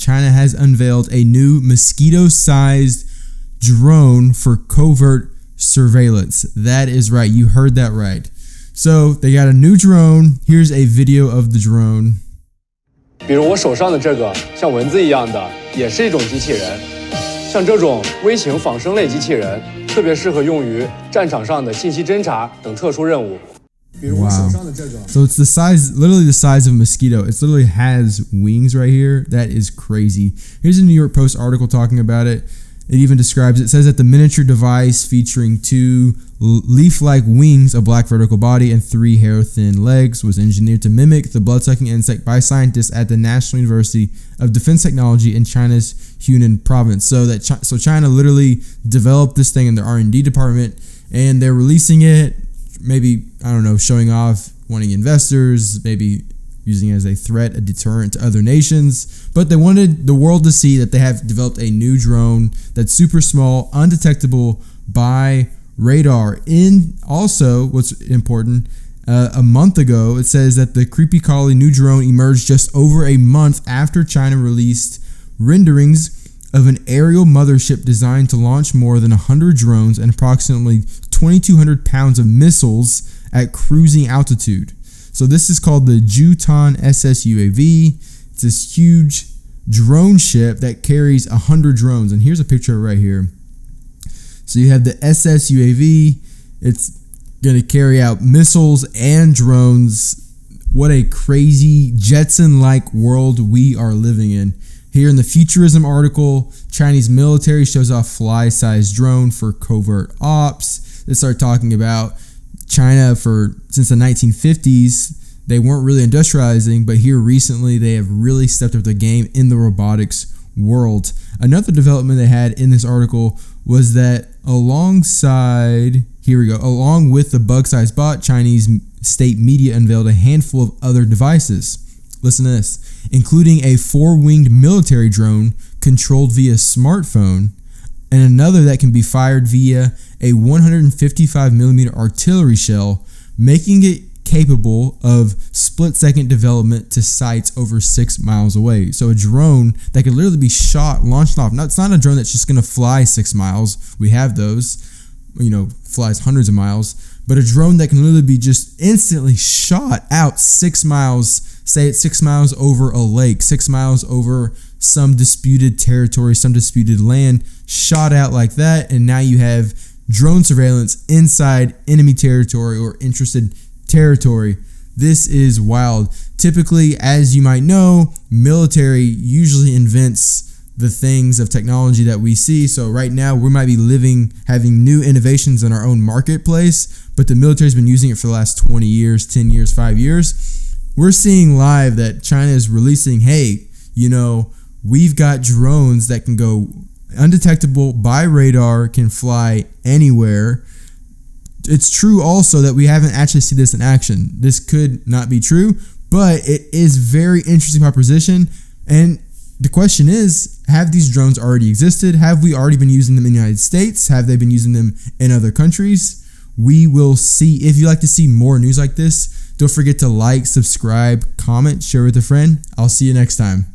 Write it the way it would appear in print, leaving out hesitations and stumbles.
China has unveiled a new mosquito-sized drone for covert surveillance. That is right. You heard that right. So they got a new drone. Here's a video of the drone. 比如我手上的这个像蚊子一样的，也是一种机器人。像这种微型仿生类机器人，特别适合用于战场上的信息侦察等特殊任务。 Wow. So it's the size, literally the size of a mosquito. It literally has wings right here. That is crazy. Here's a New York Post article talking about it. It even describes it. It says that the miniature device featuring 2 leaf-like wings, a black vertical body, and 3 hair-thin legs was engineered to mimic the blood-sucking insect by scientists at the National University of Defense Technology in China's Hunan province. So China literally developed this thing in their R&D department, and they're releasing it. Maybe, I don't know, showing off, wanting investors, maybe using it as a threat, a deterrent to other nations. But they wanted the world to see that they have developed a new drone that's super small, undetectable by radar. And also, what's important, a month ago, it says that the Creepier new drone emerged just over a month after China released renderings of an aerial mothership designed to launch more than 100 drones and approximately 2,200 pounds of missiles at cruising altitude. So this is called the Jutan SS UAV. It's this huge drone ship that carries 100 drones. And here's a picture right here. So you have the SS UAV. It's going to carry out missiles and drones. What a crazy Jetson-like world we are living in. Here in the Futurism article, Chinese military shows off fly-sized drone for covert ops. They start talking about China since the 1950s. They weren't really industrializing, but here recently they have really stepped up the game in the robotics world. Another development they had in this article was that along with the bug-sized bot, Chinese state media unveiled a handful of other devices. Listen to this, including a 4-winged military drone controlled via smartphone, and another that can be fired via a 155mm artillery shell, making it capable of split-second development to sites over 6 miles away. So a drone that could literally be launched off. It's not a drone that's just going to fly 6 miles. We have those, flies hundreds of miles. But a drone that can literally be just instantly shot out 6 miles. Say it's 6 miles over a lake, 6 miles over some disputed territory, some disputed land, shot out like that, and now you have drone surveillance inside enemy territory or interested territory. This is wild. Typically, as you might know, military usually invents the things of technology that we see. So right now we might be having new innovations in our own marketplace, but the military's been using it for the last 20 years, 10 years, 5 years. We're seeing live that China is releasing, hey, we've got drones that can go undetectable by radar, can fly anywhere. It's true also that we haven't actually seen this in action. This could not be true, but it is very interesting proposition. And the question is, have these drones already existed? Have we already been using them in the United States? Have they been using them in other countries? We will see. If you'd like to see more news like this, don't forget to like, subscribe, comment, share with a friend. I'll see you next time.